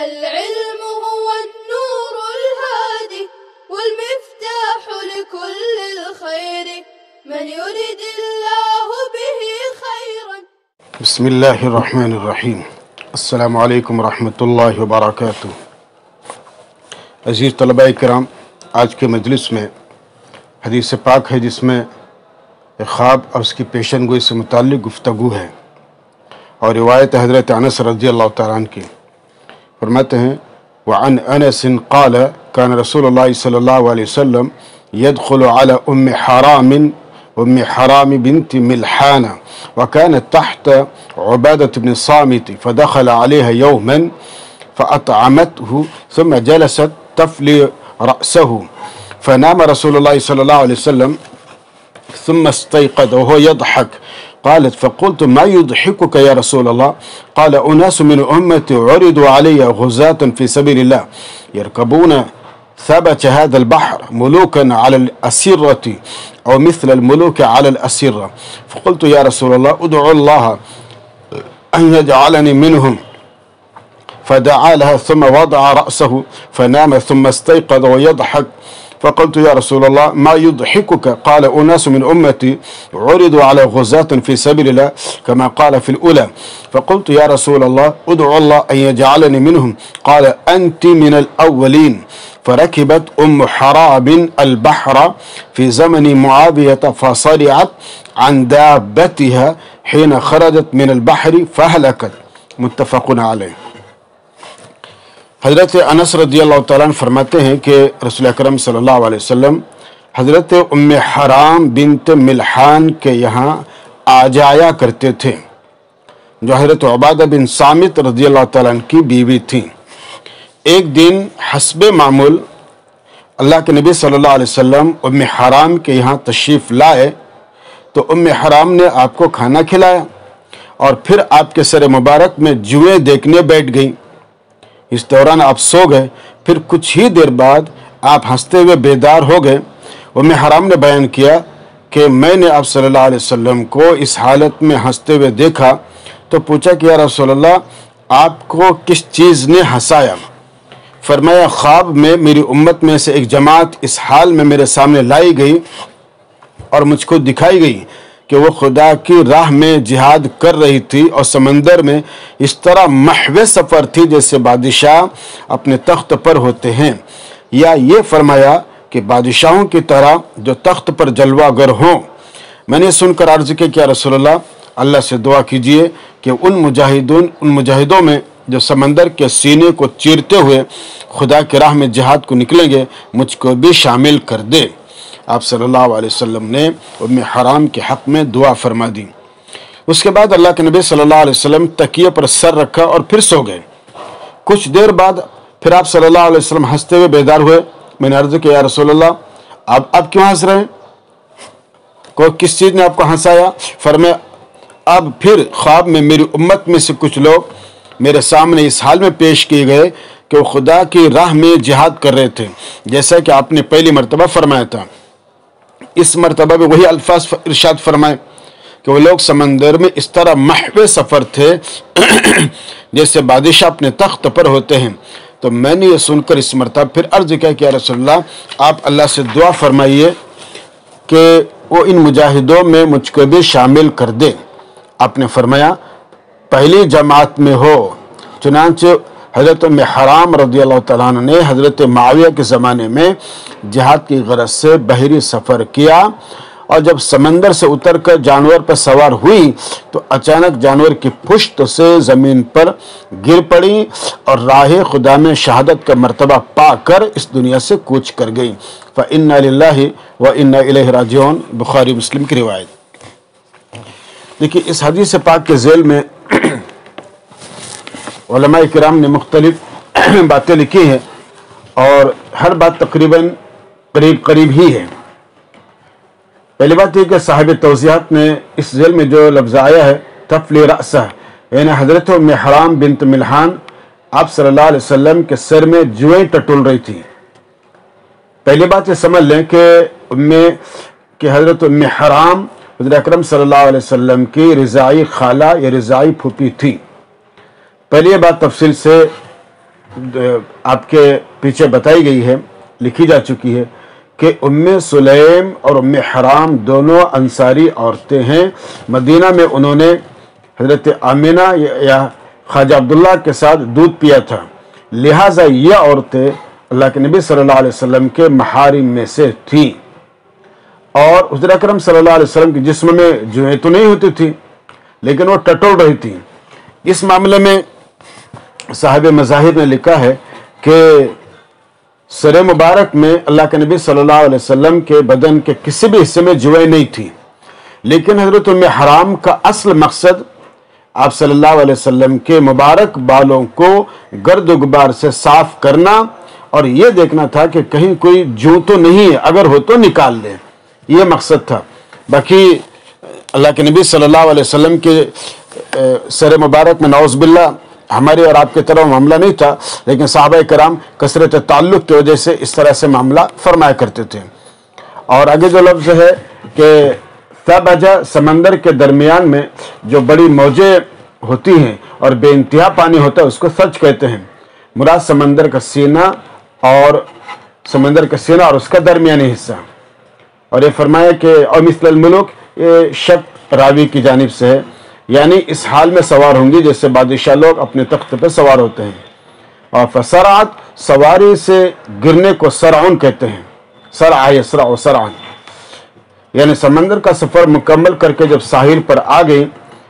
العلم هو النور الهادي والمفتاح لكل الخير من يريد الله به خيرا. بسم الله الرحمن الرحیم. السلام علیکم ورحمۃ اللہ وبرکاتہ. عزیز طلباء کرام، آج کے مجلس میں حدیث پاک ہے جس میں خواب اور اس کی پیشن گوئی سے متعلق گفتگو ہے، اور روایت حضرت انس رضی اللہ تعالیٰ عنہ کی. فرماتے ہیں وعن انس قال كان رسول الله صلی اللہ علیہ وسلم يدخل على ام حرام بنت ملحان وكانت تحت عبادة بن صامت فدخل عليها يوما فأطعمته ثم جلست تفلي رأسه فنام رسول الله صلى الله عليه وسلم ثم استيقظ وهو يضحك. قالت فقلت ما يضحكك يا رسول الله؟ قال أناس من أمتي عرضوا علي غزاة في سبيل الله يركبون ثبت هذا البحر ملوكا على الأسرة أو مثل الملوك على الأسرة. فقلت يا رسول الله ادعو الله أن يجعلني منهم. فدعا لها ثم وضع رأسه فنام ثم استيقظ ويضحك. فقلت يا رسول الله ما يضحكك؟ قال أناس من أمتي عرضوا على غزاة في سبيل الله كما قال في الأولى. فقلت يا رسول الله ادعو الله أن يجعلني منهم. قال أنت من الأولين. فركبت أم حرام البحر في زمن معاوية فصرعت عن دابتها حين خرجت من البحر فهلكت. متفق علیہ. حضرت انس رضی اللہ تعالیٰ عنہ فرماتے ہیں کہ رسول اکرم صلی اللہ علیہ وسلم حضرت ام حرام بنت ملحان کے یہاں آ جایا کرتے تھے، جو حضرت عبادہ بن صامت رضی اللہ تعالیٰ عنہ کی بیوی تھیں. ایک دن حسب معمول اللہ کے نبی صلی اللہ علیہ وسلم ام حرام کے یہاں تشریف لائے تو ام حرام نے آپ کو کھانا کھلایا اور پھر آپ کے سر مبارک میں جوئیں دیکھنے بیٹھ گئیں. اس دوران آپ سو گئے. پھر کچھ ہی دیر بعد آپ ہنستے ہوئے بیدار ہو گئے. ام حرام نے بیان کیا کہ میں نے آپ صلی اللہ علیہ وسلم کو اس حالت میں ہنستے ہوئے دیکھا تو پوچھا کہ یا رسول اللہ آپ کو کس چیز نے ہنسایا؟ فرمایا خواب میں میری امت میں سے ایک جماعت اس حال میں میرے سامنے لائی گئی اور مجھ کو دکھائی گئی کہ وہ خدا کی راہ میں جہاد کر رہی تھی اور سمندر میں اس طرح محو سفر تھی جیسے بادشاہ اپنے تخت پر ہوتے ہیں، یا یہ فرمایا کہ بادشاہوں کی طرح جو تخت پر جلوہ گر ہوں. میں نے سن کر عرض کیا کہ رسول اللہ سے دعا کیجئے کہ ان مجاہدوں میں جو سمندر کے سینے کو چیرتے ہوئے خدا کی راہ میں جہاد کو نکلیں گے مجھ کو بھی شامل کر دے. آپ صلی اللہ علیہ وسلم نے ام حرام کے حق میں دعا فرما دی. اس کے بعد اللہ کے نبی صلی اللہ علیہ وسلم تکیے پر سر رکھا اور پھر سو گئے. کچھ دیر بعد پھر آپ صلی اللہ علیہ وسلم ہنستے ہوئے بیدار ہوئے. میں نے عرض کیا یا رسول اللہ اب کیوں ہنس رہے ہیں؟ کس چیز نے آپ کو ہنسایا؟ فرمایا اب پھر خواب میں میری امت میں سے کچھ لوگ میرے سامنے اس حال میں پیش کیے گئے کہ وہ خدا کی راہ میں جہاد کر رہے تھے جیسا کہ آپ نے پہلی مرتبہ فرمایا تھا. اس مرتبہ بھی وہی الفاظ ارشاد فرمائے کہ وہ لوگ سمندر میں اس طرح محو سفر تھے جیسے بادشاہ اپنے تخت پر ہوتے ہیں. تو میں نے یہ سن کر اس مرتبہ پھر عرض کیا کہ یا رسول اللہ آپ اللہ سے دعا فرمائیے کہ وہ ان مجاہدوں میں مجھ کو بھی شامل کر دے. آپ نے فرمایا پہلی جماعت میں ہو. چنانچہ حضرت ام حرام رضی اللہ تعالیٰ عنہ نے حضرت معاویہ کے زمانے میں جہاد کی غرض سے بحری سفر کیا اور جب سمندر سے اتر کر جانور پر سوار ہوئی تو اچانک جانور کی پشت سے زمین پر گر پڑی اور راہ خدا میں شہادت کا مرتبہ پا کر اس دنیا سے کوچ کر گئی. فَإِنَّا لِلَّهِ وَإِنَّا إِلَيْهِ رَاجِعُونَ. بخاری مسلم کی روایت. دیکھیے اس حدیث پاک کے ذیل میں علماء کرام نے مختلف باتیں لکھی ہیں اور ہر بات تقریباً قریب ہی ہے. پہلی بات یہ کہ صاحب توضیحات میں اس ذیل میں جو لفظ آیا ہے تفلی رأسہ، یعنی حضرت ام حرام بنت ملحان آپ صلی اللہ علیہ وسلم کے سر میں جوئیں ٹٹول رہی تھی. پہلی بات یہ سمجھ لیں کہ حضرت ام حرام حضرت اکرم صلی اللہ علیہ وسلم کی رضاعی خالہ یا رضاعی پھوپھی تھی. پہلی بات تفصیل سے آپ کے پیچھے بتائی گئی ہے، لکھی جا چکی ہے کہ ام سلیم اور ام حرام دونوں انصاری عورتیں ہیں۔ مدینہ میں انہوں نے حضرت آمینہ یا خواجہ عبداللہ کے ساتھ دودھ پیا تھا، لہٰذا یہ عورتیں اللہ کے نبی صلی اللہ علیہ وسلم کے محارم میں سے تھیں، اور حضور اکرم صلی اللہ علیہ وسلم کے جسم میں جوئیں تو نہیں ہوتی تھی لیکن وہ ٹٹول رہی تھی۔ اس معاملے میں صاحب مظاہر نے لکھا ہے کہ سر مبارک میں اللہ کے نبی صلی اللہ علیہ وسلم کے بدن کے کسی بھی حصے میں جوئیں نہیں تھی، لیکن حضرت ام حرام کا اصل مقصد آپ صلی اللہ علیہ وسلم کے مبارک بالوں کو گرد و غبار سے صاف کرنا اور یہ دیکھنا تھا کہ کہیں کوئی جو تو نہیں ہے، اگر ہو تو نکال لیں، یہ مقصد تھا۔ باقی اللہ کے نبی صلی اللہ علیہ وسلم کے سر مبارک میں نعوذ باللہ ہمارے اور آپ کی طرح معاملہ نہیں تھا، لیکن صحابہ کرام کثرت تعلق کی وجہ سے اس طرح سے معاملہ فرمایا کرتے تھے۔ اور آگے جو لفظ ہے کہ ثبج، سمندر کے درمیان میں جو بڑی موجیں ہوتی ہیں اور بے انتہا پانی ہوتا ہے اس کو سج کہتے ہیں۔ مراد سمندر کا سینہ اور اس کا درمیانی حصہ۔ اور یہ فرمایا کہ اور مثل الملوک، یہ شک راوی کی جانب سے ہے، یعنی اس حال میں سوار ہوں گی جیسے بادشاہ لوگ اپنے تخت پہ سوار ہوتے ہیں۔ اور فسرعت، سواری سے گرنے کو سرعن کہتے ہیں، سرع یسرع سرعن، یعنی سمندر کا سفر مکمل کر کے جب ساحل پر آ گئی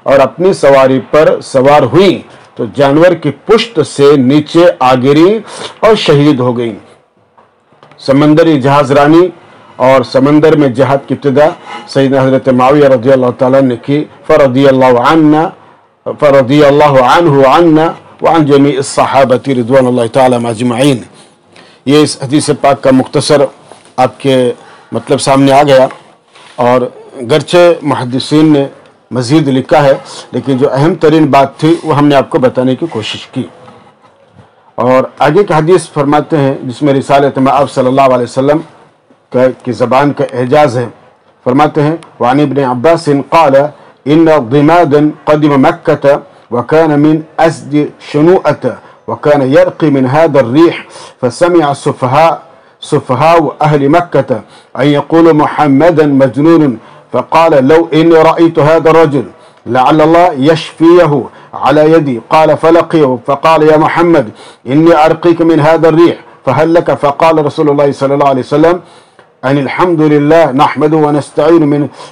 اور اپنی سواری پر سوار ہوئی تو جانور کی پشت سے نیچے آ گری اور شہید ہو گئی۔ سمندری جہاز رانی اور سمندر میں جہاد کی ابتدا سیدنا حضرت معاویہ رضی اللہ تعالیٰ نے کی، فرضی اللہ عنہ عنا وعن جمیع الصحابۃ رضوان اللہ تعالیٰ اجمعین۔ یہ اس حدیث پاک کا مختصر آپ کے مطلب سامنے آ گیا، اور گرچہ محدثین نے مزید لکھا ہے لیکن جو اہم ترین بات تھی وہ ہم نے آپ کو بتانے کی کوشش کی۔ اور آگے کی حدیث فرماتے ہیں جس میں رسالت مآب صلی اللہ علیہ وسلم کی زبان کا اعجاز ہے، فرماتے ہیں وعن ابن عباس قال ان ضمادا قدم مکة وكان من أسد شنوءة وكان يرقي من هذا الريح فسمع سفهاء أهل مكة أن يقول محمدا مجنون فقال لو إني رأيت هذا الرجل لعل الله يشفيه على يدي قال فلقيه فقال يا محمد إني أرقيك من هذا الريح فهل لك فقال رسول الله صلى الله عليه وسلم أن الحمد لله نحمده ونستعين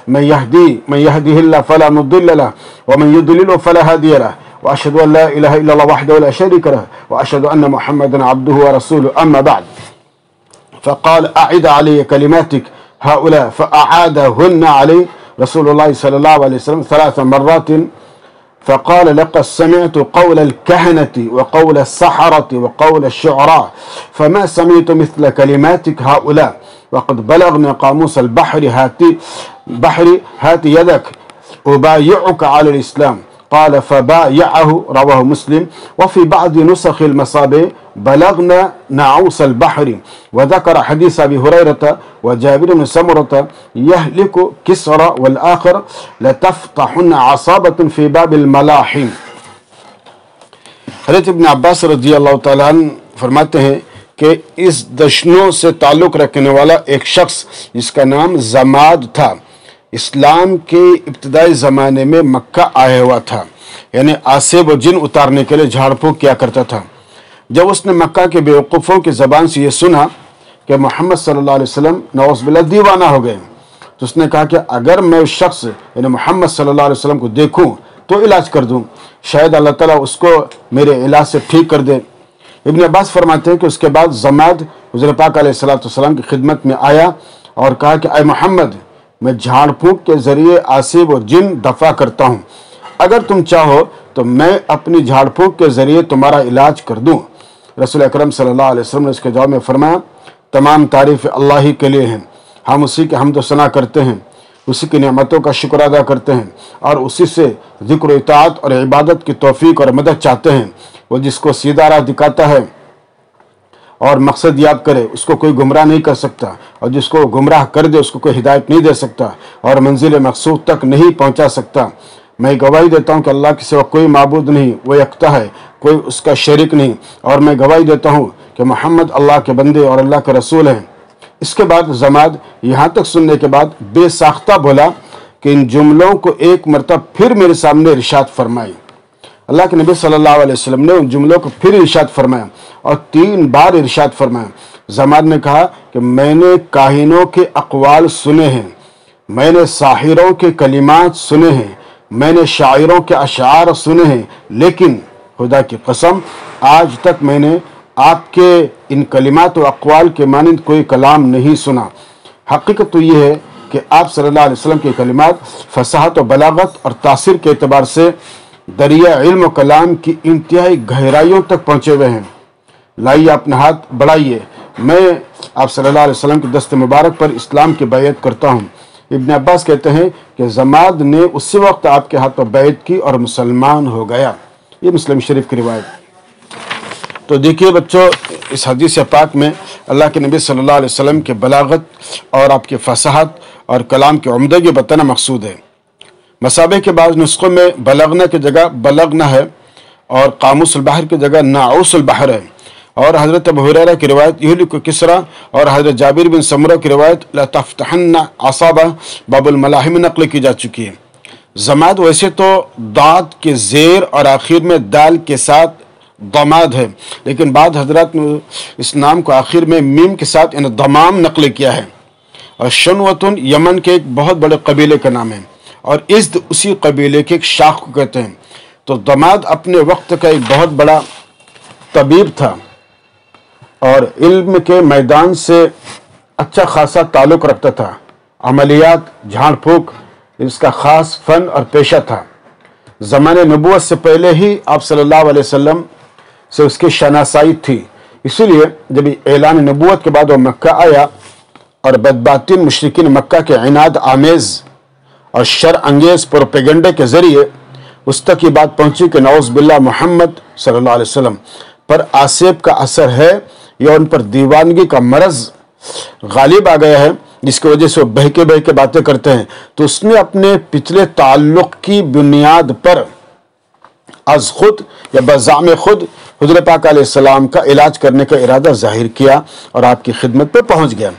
من يهديه الله فلا مضل له ومن يضلله فلا هادي له وأشهد أن لا إله إلا الله وحده لا شريك له وأشهد أن محمدا عبده ورسوله أما بعد فقال أعد علي كلماتك هؤلاء فأعادهن علي رسول الله صلى الله عليه وسلم 3 مرات فقال لقد سمعت قول الكهنة وقول السحرة وقول الشعراء فما سمعت مثل كلماتك هؤلاء وقد بلغنا قاموس البحر هات يدك أبايعك على الإسلام قال فبايعه رواه مسلم وفي بعض نسخ المصابيح بلغنا نعوس البحر وذكر حديث أبي هريرة وجابر بن سمرة يهلك كسرى والآخر لتفتحن عصابة في باب الملاحم۔ حضرت ابن عباس رضی اللہ تعالیٰ عنہ فرماتے ہیں کہ اس دشنوں سے تعلق رکھنے والا ایک شخص جس کا نام زماد تھا اسلام کے ابتدائی زمانے میں مکہ آیا ہوا تھا، یعنی آسیب و جن اتارنے کے لیے جھاڑ پھونک کیا کرتا تھا۔ جب اس نے مکہ کے بیوقوفوں کی زبان سے یہ سنا کہ محمد صلی اللہ علیہ وسلم نعوذ باللہ دیوانہ ہو گئے تو اس نے کہا کہ اگر میں اس شخص یعنی محمد صلی اللہ علیہ وسلم کو دیکھوں تو علاج کر دوں، شاید اللہ تعالیٰ اس کو میرے علاج سے ٹھیک کر دے۔ ابن عباس فرماتے ہیں کہ اس کے بعد زماد حضور پاک علیہ السلام کی خدمت میں آیا اور کہا کہ اے محمد، میں جھاڑ پھونک کے ذریعے آسیب و جن دفع کرتا ہوں، اگر تم چاہو تو میں اپنی جھاڑ پھونک کے ذریعے تمہارا علاج کر دوں۔ رسول اکرم صلی اللہ علیہ وسلم نے اس کے جواب میں فرمایا تمام تعریف اللہ ہی کے لیے ہیں، ہم اسی کے حمد و ثنا کرتے ہیں، اسی کی نعمتوں کا شکر ادا کرتے ہیں اور اسی سے ذکر و اطاعت اور عبادت کی توفیق اور مدد چاہتے ہیں۔ وہ جس کو سیدھا راہ دکھاتا ہے اور مقصد یاد کرے اس کو کوئی گمراہ نہیں کر سکتا، اور جس کو گمراہ کر دے اس کو کوئی ہدایت نہیں دے سکتا اور منزل مقصود تک نہیں پہنچا سکتا۔ میں گواہی دیتا ہوں کہ اللہ کے سوا کوئی معبود نہیں، وہ یکتا ہے، کوئی اس کا شریک نہیں، اور میں گواہی دیتا ہوں کہ محمد اللہ کے بندے اور اللہ کے رسول ہیں۔ اس کے بعد ضماد یہاں تک سننے کے بعد بے ساختہ بولا کہ ان جملوں کو ایک مرتبہ پھر میرے سامنے ارشاد فرمائے۔ اللہ کے نبی صلی اللہ علیہ وسلم نے ان جملوں کو پھر ارشاد فرمایا اور 3 بار ارشاد فرمایا۔ ضماد نے کہا کہ میں نے کاہنوں کے اقوال سنے ہیں، میں نے ساحروں کے کلمات سنے ہیں، میں نے شاعروں کے اشعار سنے ہیں، لیکن خدا کی قسم آج تک میں نے آپ کے ان کلمات و اقوال کے مانند کوئی کلام نہیں سنا۔ حقیقت تو یہ ہے کہ آپ صلی اللہ علیہ وسلم کے کلمات فصاحت و بلاغت اور تاثیر کے اعتبار سے دریا علم و کلام کی انتہائی گہرائیوں تک پہنچے ہوئے ہیں۔ لائیے اپنا ہاتھ بڑھائیے، میں آپ صلی اللہ علیہ وسلم کے دست مبارک پر اسلام کی بیعت کرتا ہوں۔ ابن عباس کہتے ہیں کہ ضماد نے اسی وقت آپ کے ہاتھ پر بیعت کی اور مسلمان ہو گیا۔ یہ مسلم شریف کی روایت۔ تو دیکھیے بچوں، اس حدیث پاک میں اللہ کے نبی صلی اللہ علیہ وسلم کے بلاغت اور آپ کے فصاحت اور کلام کی عمدگی بتانا مقصود ہے۔ مصابیح کے بعض نسخوں میں بلغنا کی جگہ بلغنا ہے اور قاموس البحر کی جگہ ناعوس البحر ہے، اور حضرت ابو ہریرہ کی روایت یہلک کسرا اور حضرت جابر بن سمرہ کی روایت لتفتحن عصابہ باب الملاحم نقل کی جا چکی ہے۔ ضماد ویسے تو داد کے زیر اور آخر میں دال کے ساتھ ضماد ہے، لیکن بعض حضرات نے اس نام کو آخر میں میم کے ساتھ یعنی ضمام نقل کیا ہے۔ اور شنوتن یمن کے ایک بہت بڑے قبیلے کا نام ہے، اور ازد اسی قبیلے کے ایک شاخ کو کہتے ہیں۔ تو ضماد اپنے وقت کا ایک بہت بڑا طبیب تھا اور علم کے میدان سے اچھا خاصا تعلق رکھتا تھا۔ عملیات، جھاڑ پھونک اس کا خاص فن اور پیشہ تھا۔ زمانے نبوت سے پہلے ہی آپ صلی اللہ علیہ وسلم سے اس کی شناسائی تھی، اسی لیے جب اعلان نبوت کے بعد وہ مکہ آیا اور بدباطن مشرکین مکہ کے عناد آمیز اور شر انگیز پروپیگنڈے کے ذریعے اس تک یہ بات پہنچی کہ نعوذ باللہ محمد صلی اللہ علیہ وسلم پر آسیب کا اثر ہے یا ان پر دیوانگی کا مرض غالب آ گیا ہے، جس کی وجہ سے وہ بہکے باتیں کرتے ہیں، تو اس نے اپنے پچھلے تعلق کی بنیاد پر از خود یا بزعم خود حضور پاک علیہ السلام کا علاج کرنے کا ارادہ ظاہر کیا اور آپ کی خدمت پہ پہنچ گیا۔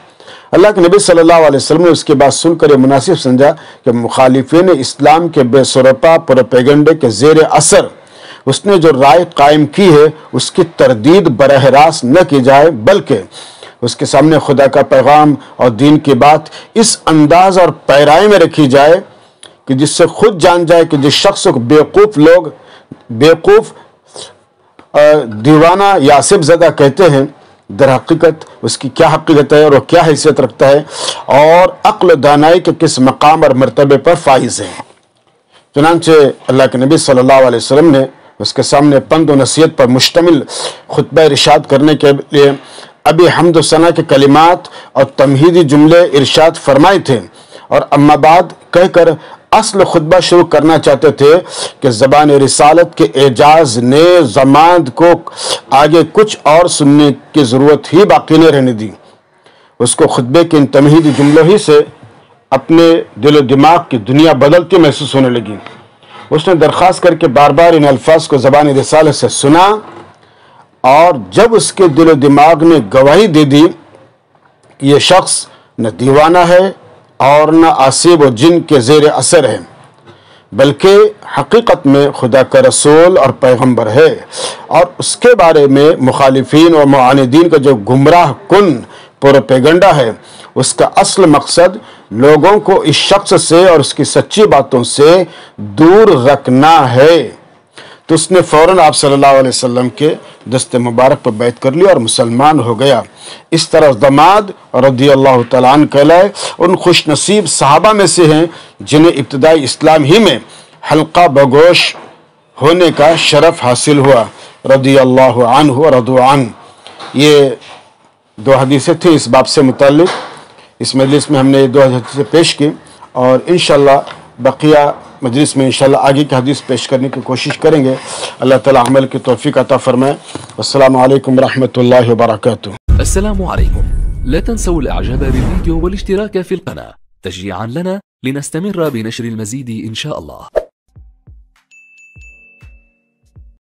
اللہ کے نبی صلی اللہ علیہ وسلم نے اس کے بعد سن کر یہ مناسب سمجھا کہ مخالفین اسلام کے بے سرپا پروپیگنڈے کے زیر اثر اس نے جو رائے قائم کی ہے اس کی تردید براہ راست نہ کی جائے، بلکہ اس کے سامنے خدا کا پیغام اور دین کی بات اس انداز اور پیرائی میں رکھی جائے کہ جس سے خود جان جائے کہ جس شخص کو بیوقوف دیوانہ یا عصب زدہ کہتے ہیں، در حقیقت اس کی کیا حقیقت ہے اور وہ کیا حیثیت رکھتا ہے اور عقل و دانائی کے کس مقام اور مرتبے پر فائز ہے۔ چنانچہ اللہ کے نبی صلی اللہ علیہ وسلم نے اس کے سامنے پند و نصیحت پر مشتمل خطبہ ارشاد کرنے کے لیے ابھی حمد و ثنا کے کلمات اور تمہیدی جملے ارشاد فرمائے تھے، اور اما بعد کہہ کر اصل خطبہ شروع کرنا چاہتے تھے کہ زبان رسالت کے اعجاز نے ضماد کو آگے کچھ اور سننے کی ضرورت ہی باقی نہیں رہنے دی۔ اس کو خطبے کے ان تمہیدی جملوں ہی سے اپنے دل و دماغ کی دنیا بدلتی محسوس ہونے لگی۔ اس نے درخواست کر کے بار بار ان الفاظ کو زبان رسالت سے سنا، اور جب اس کے دل و دماغ نے گواہی دے دی کہ یہ شخص نہ دیوانہ ہے اور نہ آسیب و جن کے زیر اثر ہے، بلکہ حقیقت میں خدا کا رسول اور پیغمبر ہے، اور اس کے بارے میں مخالفین و معاندین کا جو گمراہ کن پروپیگنڈا ہے اس کا اصل مقصد لوگوں کو اس شخص سے اور اس کی سچی باتوں سے دور رکھنا ہے۔ تو اس نے فوراً آپ صلی اللہ علیہ وسلم کے دست مبارک پر بیعت کر لی اور مسلمان ہو گیا۔ اس طرح ضماد رضی اللہ تعالیٰ عنہ کہلائے ان خوش نصیب صحابہ میں سے ہیں جنہیں ابتدائی اسلام ہی میں حلقہ بگوش ہونے کا شرف حاصل ہوا، رضی اللہ عنہ ورضوا عنہ۔ یہ 2 حدیثیں تھیں اس باب سے متعلق۔ اس مجلس میں ہم نے 2 حدیثیں پیش کی، اور انشاءاللہ بقیہ مجلس میں انشاءاللہ آگے کی حدیث پیش کرنے کی کوشش کریں گے۔ اللہ تعالیٰ عمل کی توفیق عطا فرمائے۔ السلام علیکم ورحمۃ اللہ وبرکاتہ۔ السلام عليكم، لا تنسوا الاعجاب بالفيديو والاشتراك في القناة تشجيعا لنا لنستمر بنشر المزيد إن شاء الله.